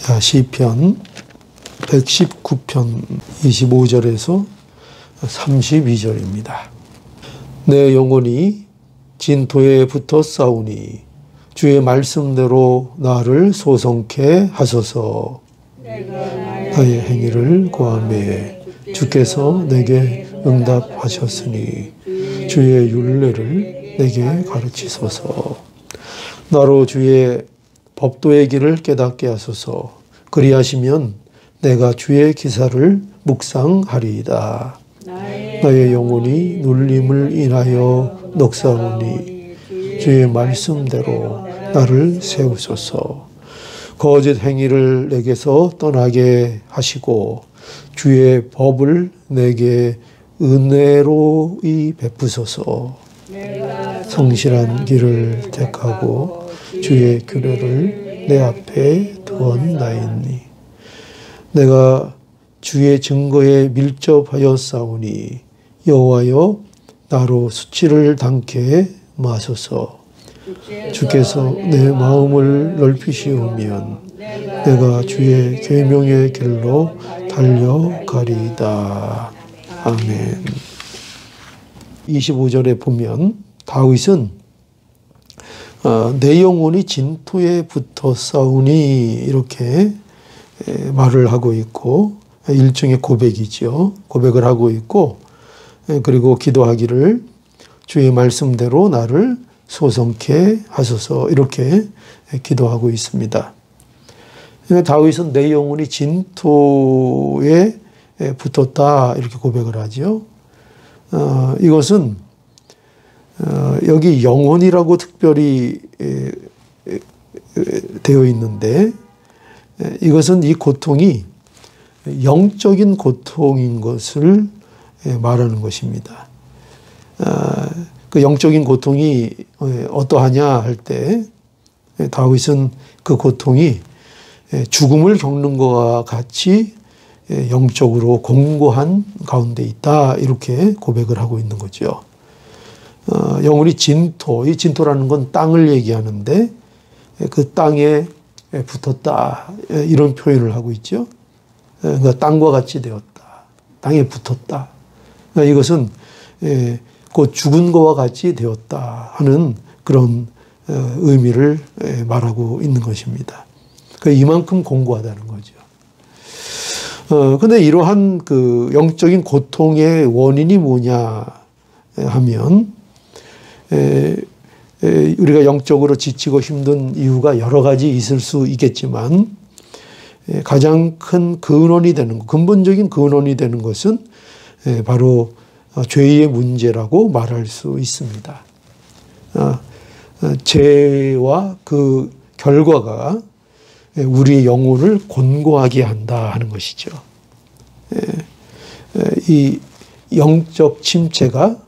시편 119편 25절에서 32절입니다. 내 영혼이 진토에 붙어 싸우니 주의 말씀대로 나를 소성케 하소서. 나의 행위를 고하매 주께서 내게 응답하셨으니 주의 율례를 내게 가르치소서. 나로 주의 법도의 길을 깨닫게 하소서. 그리하시면 내가 주의 기사를 묵상하리이다. 나의 영혼이 눌림을 인하여 녹사오니 주의 말씀대로 나를 세우소서. 거짓 행위를 내게서 떠나게 하시고 주의 법을 내게 은혜로이 베푸소서. 성실한 길을 택하고 주의 규례를 내 앞에 두었나이니 내가 주의 증거에 밀접하여 싸우니 여호와여 나로 수치를 당케 마소서. 주께서 내 마음을 넓히시우면 내가 주의 계명의 길로 달려가리이다. 아멘. 25절에 보면 다윗은 내 영혼이 진토에 붙어 싸우니 이렇게 말을 하고 있고 일종의 고백이죠. 고백을 하고 있고 그리고 기도하기를 주의 말씀대로 나를 소성케 하소서 이렇게 기도하고 있습니다. 다윗은 내 영혼이 진토에 붙었다 이렇게 고백을 하죠. 이것은 여기 영혼이라고 특별히 되어 있는데 이것은 이 고통이 영적인 고통인 것을 말하는 것입니다. 그 영적인 고통이 어떠하냐 할 때 다윗은 그 고통이 죽음을 겪는 것과 같이 영적으로 공고한 가운데 있다 이렇게 고백을 하고 있는 거죠. 영혼이 진토, 이 진토라는 건 땅을 얘기하는데 그 땅에 붙었다 이런 표현을 하고 있죠. 그러니까 땅과 같이 되었다. 땅에 붙었다. 그러니까 이것은 곧 죽은 것과 같이 되었다 하는 그런 의미를 말하고 있는 것입니다. 이만큼 공고하다는 거죠. 근데 이러한 그 영적인 고통의 원인이 뭐냐 하면 우리가 영적으로 지치고 힘든 이유가 여러 가지 있을 수 있겠지만 가장 큰 근원이 되는 것, 근본적인 근원이 되는 것은 바로 죄의 문제라고 말할 수 있습니다. 죄와 그 결과가 우리의 영혼을 곤고하게 한다 하는 것이죠. 이 영적 침체가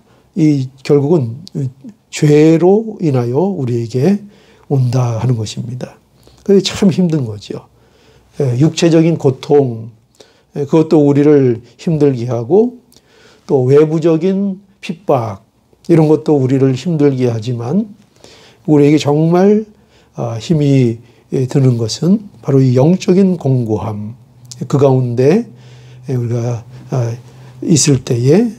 결국은 죄로 인하여 우리에게 온다 하는 것입니다. 그게 참 힘든 거죠. 육체적인 고통, 그것도 우리를 힘들게 하고 또 외부적인 핍박, 이런 것도 우리를 힘들게 하지만 우리에게 정말 힘이 드는 것은 바로 이 영적인 공고함, 그 가운데 우리가 있을 때에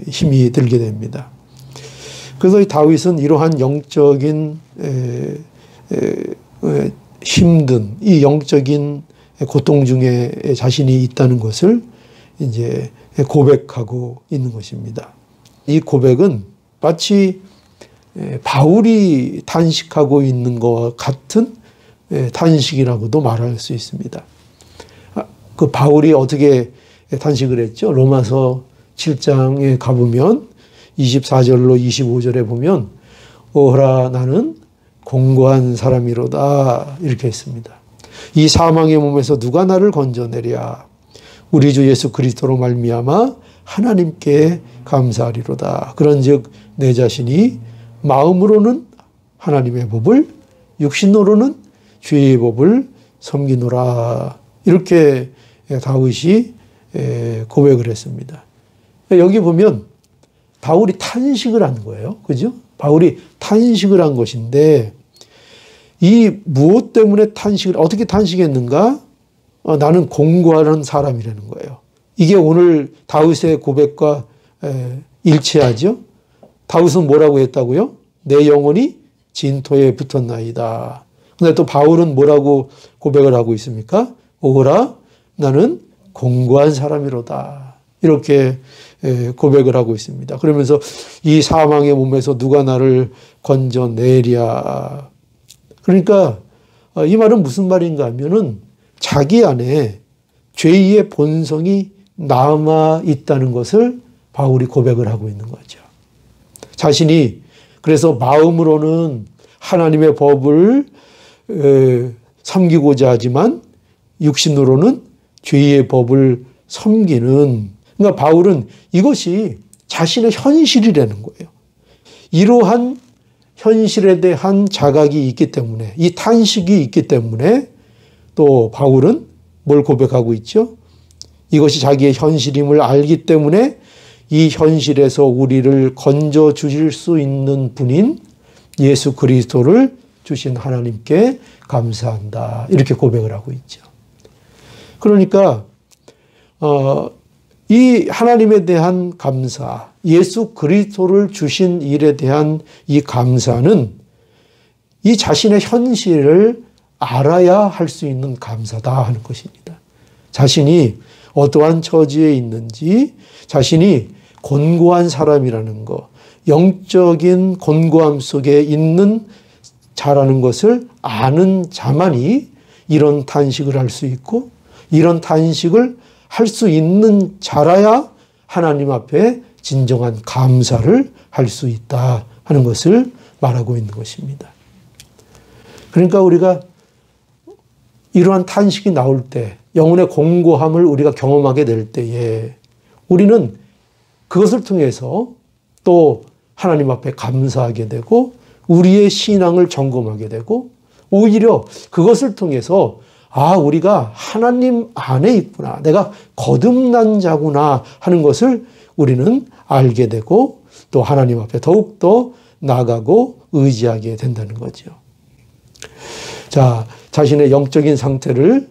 힘이 들게 됩니다. 그래서 이 다윗은 이러한 영적인 힘든 이 영적인 고통 중에 자신이 있다는 것을 이제 고백하고 있는 것입니다. 이 고백은 마치 바울이 탄식하고 있는 것과 같은 탄식이라고도 말할 수 있습니다. 그 바울이 어떻게 탄식을 했죠? 로마서 7장에 가보면 24절로 25절에 보면 오호라 나는 공고한 사람이로다 이렇게 했습니다. 이 사망의 몸에서 누가 나를 건져내랴. 우리 주 예수 그리스도로 말미암아 하나님께 감사하리로다. 그런즉 내 자신이 마음으로는 하나님의 법을 육신으로는 죄의 법을 섬기노라. 이렇게 다윗이 고백을 했습니다. 여기 보면 바울이 탄식을 한 거예요. 그죠? 바울이 탄식을 한 것인데 이 무엇 때문에 탄식을 어떻게 탄식했는가? 나는 공고하는 사람이라는 거예요. 이게 오늘 다윗의 고백과 일치하죠. 다윗은 뭐라고 했다고요? 내 영혼이 진토에 붙었나이다. 근데 또 바울은 뭐라고 고백을 하고 있습니까? 오라, 나는 공고한 사람이로다. 이렇게 고백을 하고 있습니다. 그러면서 이 사망의 몸에서 누가 나를 건져내랴. 그러니까 이 말은 무슨 말인가 하면은 자기 안에 죄의 본성이 남아 있다는 것을 바울이 고백을 하고 있는 거죠. 자신이 그래서 마음으로는 하나님의 법을 섬기고자 하지만 육신으로는 죄의 법을 섬기는, 그러니까 바울은 이것이 자신의 현실이라는 거예요. 이러한 현실에 대한 자각이 있기 때문에, 이 탄식이 있기 때문에 또 바울은 뭘 고백하고 있죠? 이것이 자기의 현실임을 알기 때문에 이 현실에서 우리를 건져 주실 수 있는 분인 예수 그리스도를 주신 하나님께 감사한다. 이렇게 고백을 하고 있죠. 그러니까 이 하나님에 대한 감사, 예수 그리스도를 주신 일에 대한 이 감사는 이 자신의 현실을 알아야 할 수 있는 감사다 하는 것입니다. 자신이 어떠한 처지에 있는지, 자신이 곤고한 사람이라는 것, 영적인 곤고함 속에 있는 자라는 것을 아는 자만이 이런 탄식을 할 수 있고, 이런 탄식을 할 수 있는 자라야 하나님 앞에 진정한 감사를 할 수 있다 하는 것을 말하고 있는 것입니다. 그러니까 우리가 이러한 탄식이 나올 때, 영혼의 공고함을 우리가 경험하게 될 때에 우리는 그것을 통해서 또 하나님 앞에 감사하게 되고 우리의 신앙을 점검하게 되고, 오히려 그것을 통해서 우리가 하나님 안에 있구나, 내가 거듭난 자구나 하는 것을 우리는 알게 되고 또 하나님 앞에 더욱더 나아가고 의지하게 된다는 거죠. 자, 자신의 영적인 상태를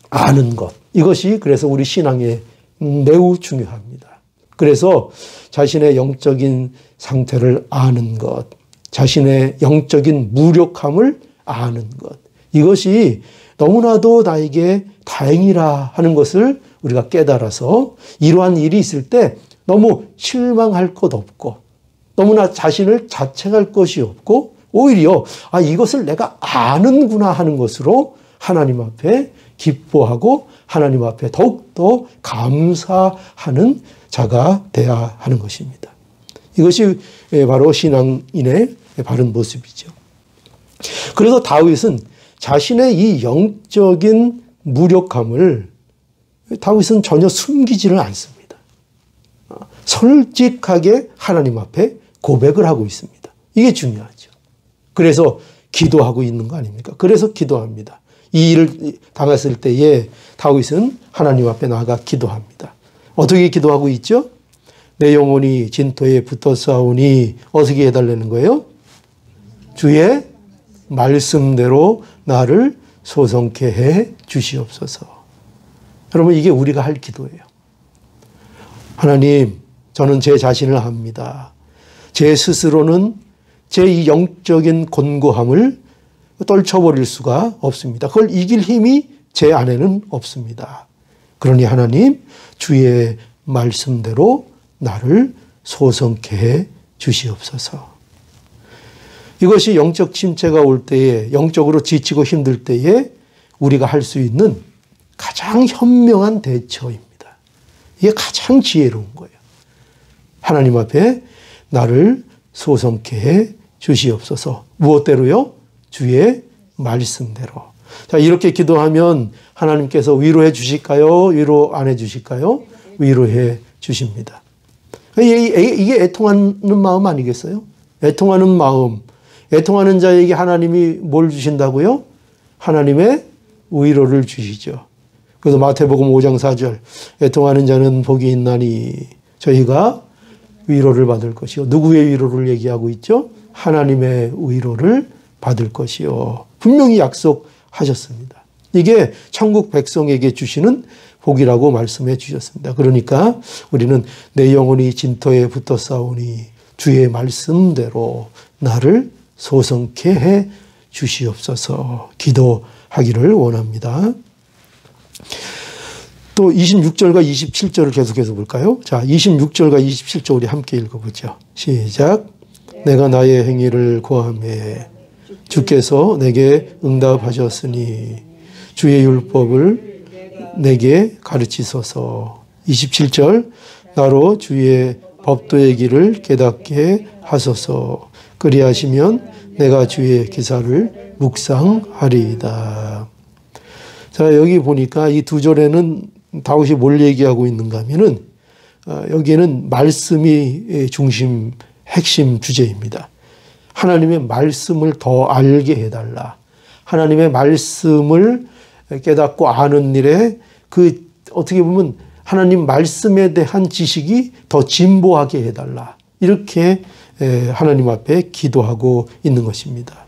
아는 것, 이것이 그래서 우리 신앙에 매우 중요합니다. 그래서 자신의 영적인 상태를 아는 것, 자신의 영적인 무력함을 아는 것, 이것이 너무나도 나에게 다행이라 하는 것을 우리가 깨달아서 이러한 일이 있을 때 너무 실망할 것 없고, 너무나 자신을 자책할 것이 없고, 오히려 이것을 내가 아는구나 하는 것으로 하나님 앞에 기뻐하고 하나님 앞에 더욱더 감사하는 자가 되어야 하는 것입니다. 이것이 바로 신앙인의 바른 모습이죠. 그래서 다윗은 자신의 이 영적인 무력함을 다윗은 전혀 숨기지를 않습니다. 솔직하게 하나님 앞에 고백을 하고 있습니다. 이게 중요하죠. 그래서 기도하고 있는 거 아닙니까? 그래서 기도합니다. 이 일을 당했을 때에 다윗은 하나님 앞에 나아가 기도합니다. 어떻게 기도하고 있죠? 내 영혼이 진토에 붙어싸우니 어떻게 해달라는 거예요? 주의 말씀대로 나를 소성케 해 주시옵소서. 여러분, 이게 우리가 할 기도예요. 하나님, 저는 제 자신을 압니다. 제 스스로는 제 이 영적인 곤고함을 떨쳐버릴 수가 없습니다. 그걸 이길 힘이 제 안에는 없습니다. 그러니 하나님, 주의 말씀대로 나를 소성케 해 주시옵소서. 이것이 영적 침체가 올 때에, 영적으로 지치고 힘들 때에 우리가 할 수 있는 가장 현명한 대처입니다. 이게 가장 지혜로운 거예요. 하나님 앞에 나를 소성케 해 주시옵소서. 무엇대로요? 주의 말씀대로. 자, 이렇게 기도하면 하나님께서 위로해 주실까요? 위로 안 해 주실까요? 위로해 주십니다. 이게 애통하는 마음 아니겠어요? 애통하는 마음. 애통하는 자에게 하나님이 뭘 주신다고요? 하나님의 위로를 주시죠. 그래서 마태복음 5장 4절, 애통하는 자는 복이 있나니 저희가 위로를 받을 것이요. 누구의 위로를 얘기하고 있죠? 하나님의 위로를 받을 것이요. 분명히 약속하셨습니다. 이게 천국 백성에게 주시는 복이라고 말씀해 주셨습니다. 그러니까 우리는 내 영혼이 진토에 붙어 싸우니 주의 말씀대로 나를 소성케 해 주시옵소서 기도하기를 원합니다. 또 26절과 27절을 계속해서 볼까요? 자, 26절과 27절 우리 함께 읽어보죠. 시작. 내가 나의 행위를 고하매 주께서 내게 응답하셨으니 주의 율법을 내게 가르치소서. 27절 나로 주의 법도의 길을 깨닫게 하소서. 그리하시면 내가 주의 기사를 묵상하리이다. 자, 여기 보니까 이 두 절에는 다윗이 뭘 얘기하고 있는가 하면은 여기에는 말씀이 중심 핵심 주제입니다. 하나님의 말씀을 더 알게 해달라. 하나님의 말씀을 깨닫고 아는 일에 그 어떻게 보면 하나님 말씀에 대한 지식이 더 진보하게 해달라. 이렇게 하나님 앞에 기도하고 있는 것입니다.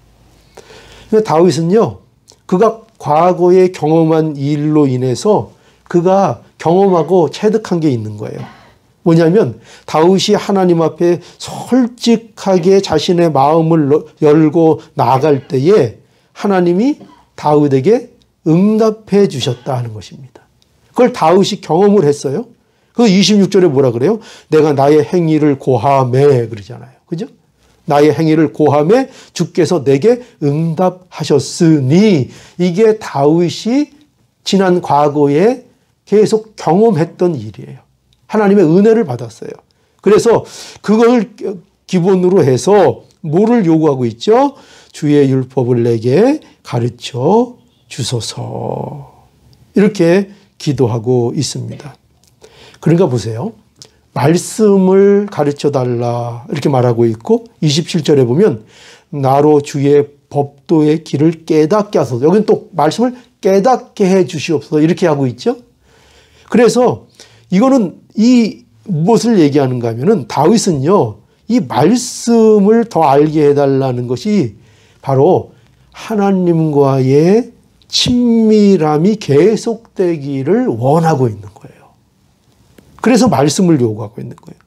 다윗은요, 그가 과거에 경험한 일로 인해서 그가 경험하고 체득한 게 있는 거예요. 뭐냐면 다윗이 하나님 앞에 솔직하게 자신의 마음을 열고 나아갈 때에 하나님이 다윗에게 응답해 주셨다 하는 것입니다. 그걸 다윗이 경험을 했어요. 그 26절에 뭐라 그래요? 내가 나의 행위를 고하매 그러잖아요. 그죠? 나의 행위를 고하매 주께서 내게 응답하셨으니 이게 다윗이 지난 과거에 계속 경험했던 일이에요. 하나님의 은혜를 받았어요. 그래서 그걸 기본으로 해서 뭐를 요구하고 있죠? 주의 율법을 내게 가르쳐 주소서. 이렇게 기도하고 있습니다. 그러니까 보세요. 말씀을 가르쳐 달라 이렇게 말하고 있고 27절에 보면 나로 주의 법도의 길을 깨닫게 하소서. 여기는 또 말씀을 깨닫게 해 주시옵소서 이렇게 하고 있죠. 그래서 이거는 무엇을 얘기하는가 하면은 다윗은요, 이 말씀을 더 알게 해달라는 것이 바로 하나님과의 친밀함이 계속되기를 원하고 있는 거예요. 그래서 말씀을 요구하고 있는 거예요.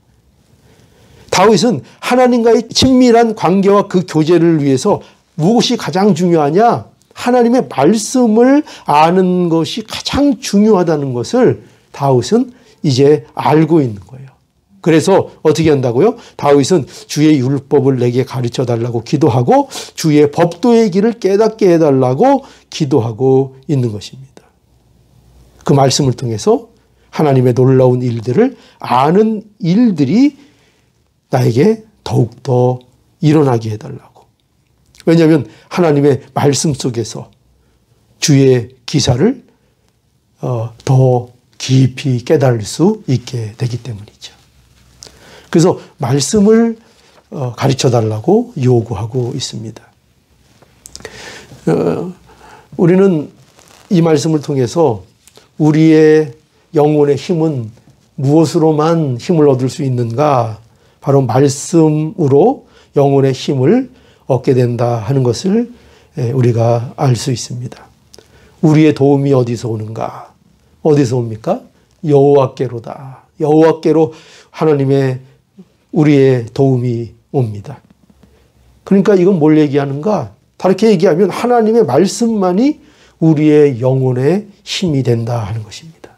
다윗은 하나님과의 친밀한 관계와 그 교제를 위해서 무엇이 가장 중요하냐? 하나님의 말씀을 아는 것이 가장 중요하다는 것을 다윗은 이제 알고 있는 거예요. 그래서 어떻게 한다고요? 다윗은 주의 율법을 내게 가르쳐 달라고 기도하고 주의 법도의 길을 깨닫게 해달라고 기도하고 있는 것입니다. 그 말씀을 통해서 하나님의 놀라운 일들을 아는 일들이 나에게 더욱더 일어나게 해달라고. 왜냐하면 하나님의 말씀 속에서 주의 기사를 더 깊이 깨달을 수 있게 되기 때문이죠. 그래서 말씀을 가르쳐 달라고 요구하고 있습니다. 우리는 이 말씀을 통해서 우리의 영혼의 힘은 무엇으로만 힘을 얻을 수 있는가? 바로 말씀으로 영혼의 힘을 얻게 된다 하는 것을 우리가 알 수 있습니다. 우리의 도움이 어디서 오는가? 어디서 옵니까? 여호와께로다. 여호와께로 하나님의 우리의 도움이 옵니다. 그러니까 이건 뭘 얘기하는가? 다르게 얘기하면 하나님의 말씀만이 우리의 영혼의 힘이 된다 하는 것입니다.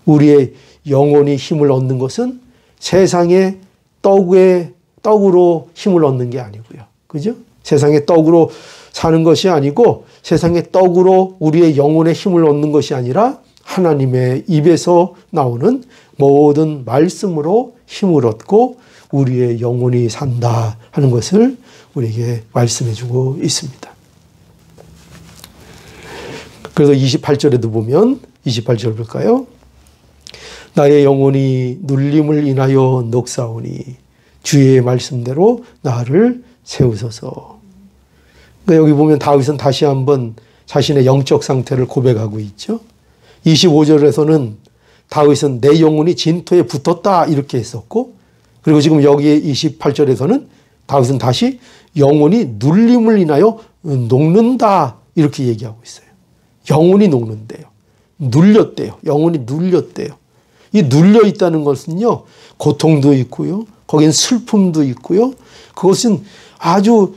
우리의 영혼이 힘을 얻는 것은 세상의 떡으로 힘을 얻는 게 아니고요. 그죠? 세상의 떡으로 사는 것이 아니고 세상의 떡으로 우리의 영혼의 힘을 얻는 것이 아니라 하나님의 입에서 나오는 모든 말씀으로 힘을 얻고 우리의 영혼이 산다 하는 것을 우리에게 말씀해 주고 있습니다. 그래서 28절에도 보면 28절 볼까요? 나의 영혼이 눌림을 인하여 녹사오니 주의 말씀대로 나를 세우소서. 그러니까 여기 보면 다윗은 다시 한번 자신의 영적 상태를 고백하고 있죠. 25절에서는 다윗은 내 영혼이 진토에 붙었다 이렇게 했었고, 그리고 지금 여기 28절에서는 다윗은 다시 영혼이 눌림을 인하여 녹는다 이렇게 얘기하고 있어요. 영혼이 녹는데요. 눌렸대요. 영혼이 눌렸대요. 이 눌려 있다는 것은요, 고통도 있고요, 거긴 슬픔도 있고요, 그것은 아주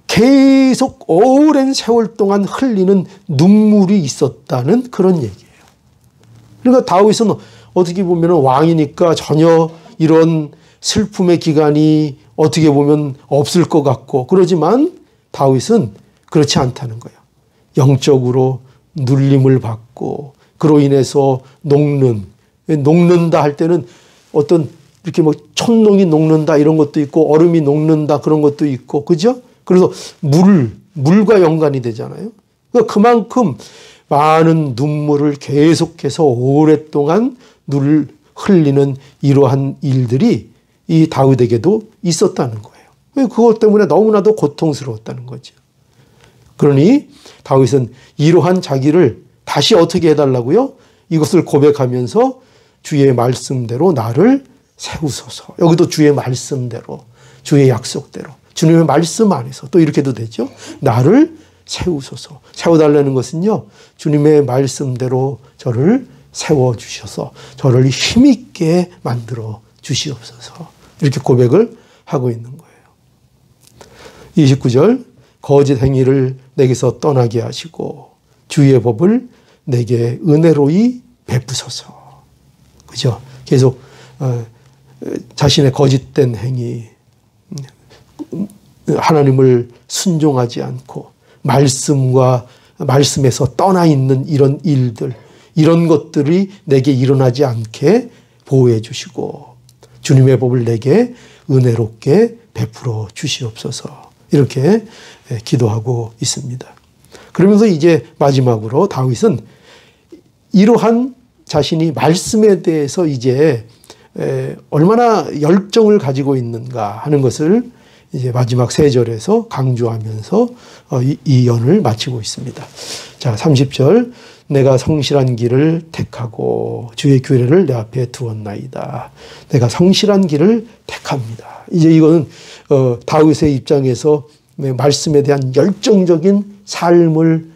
계속 오랜 세월 동안 흘리는 눈물이 있었다는 그런 얘기예요. 그러니까 다윗은 어떻게 보면 왕이니까 전혀 이런 슬픔의 기간이 어떻게 보면 없을 것 같고, 그러지만 다윗은 그렇지 않다는 거예요. 영적으로 눌림을 받고 그로 인해서 녹는다 할 때는 어떤 이렇게 뭐 촛농이 녹는다 이런 것도 있고 얼음이 녹는다 그런 것도 있고, 그죠? 그래서 물과 연관이 되잖아요. 그러니까 그만큼 많은 눈물을 계속해서 오랫동안 흘리는 이러한 일들이 이 다윗에게도 있었다는 거예요. 그것 때문에 너무나도 고통스러웠다는 거죠. 그러니 다윗은 이러한 자기를 다시 어떻게 해달라고요? 이것을 고백하면서 주의 말씀대로 나를 세우소서. 여기도 주의 말씀대로, 주의 약속대로, 주님의 말씀 안에서 또 이렇게도 되죠. 나를 세우소서. 세워달라는 것은요, 주님의 말씀대로 저를 세워주셔서 저를 힘있게 만들어 주시옵소서. 이렇게 고백을 하고 있는 거예요. 29절, 거짓 행위를 내게서 떠나게 하시고 주의 법을 내게 은혜로이 베푸소서. 그죠? 계속 자신의 거짓된 행위, 하나님을 순종하지 않고 말씀에서 떠나 있는 이런 일들, 이런 것들이 내게 일어나지 않게 보호해 주시고 주님의 법을 내게 은혜롭게 베풀어 주시옵소서. 이렇게 기도하고 있습니다. 그러면서 이제 마지막으로 다윗은 이러한 자신이 말씀에 대해서 이제 얼마나 열정을 가지고 있는가 하는 것을 이제 마지막 3절에서 강조하면서 이 연을 마치고 있습니다. 자, 30절. 내가 성실한 길을 택하고 주의 규례를 내 앞에 두었나이다. 내가 성실한 길을 택합니다. 이제 이거는 다윗의 입장에서 말씀에 대한 열정적인 삶을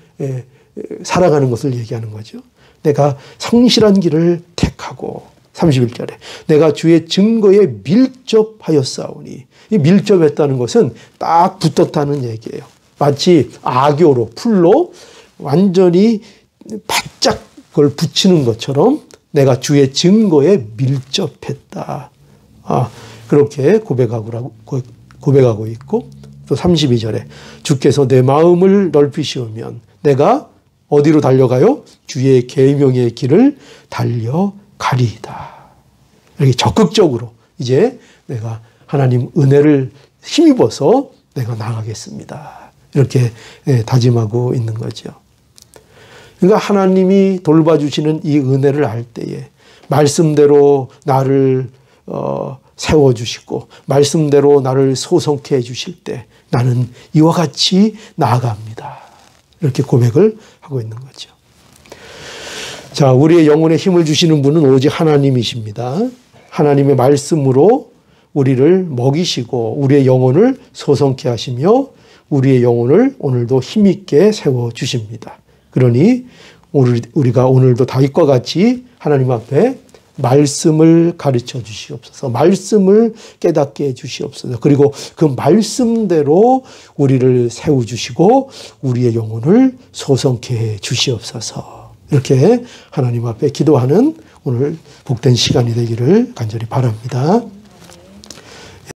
살아가는 것을 얘기하는 거죠. 내가 성실한 길을 택하고 31절에 내가 주의 증거에 밀접하였사오니, 이 밀접했다는 것은 딱 붙었다는 얘기예요. 마치 악교로 풀로 완전히 바짝 그걸 붙이는 것처럼 내가 주의 증거에 밀접했다. 그렇게 고백하고 있고, 또 32절에 주께서 내 마음을 넓히시오면 내가 어디로 달려가요? 주의 계명의 길을 달려가리이다. 이렇게 적극적으로 이제 내가 하나님 은혜를 힘입어서 내가 나가겠습니다. 이렇게 다짐하고 있는 거죠. 그러니까 하나님이 돌봐주시는 이 은혜를 알 때에 말씀대로 나를 세워주시고 말씀대로 나를 소성케 해주실 때 나는 이와 같이 나아갑니다. 이렇게 고백을 하고 있는 거죠. 자, 우리의 영혼에 힘을 주시는 분은 오직 하나님이십니다. 하나님의 말씀으로 우리를 먹이시고 우리의 영혼을 소성케 하시며 우리의 영혼을 오늘도 힘있게 세워주십니다. 그러니 우리가 오늘도 다윗과 같이 하나님 앞에 말씀을 가르쳐 주시옵소서. 말씀을 깨닫게 해 주시옵소서. 그리고 그 말씀대로 우리를 세워주시고 우리의 영혼을 소성케 해 주시옵소서. 이렇게 하나님 앞에 기도하는 오늘 복된 시간이 되기를 간절히 바랍니다.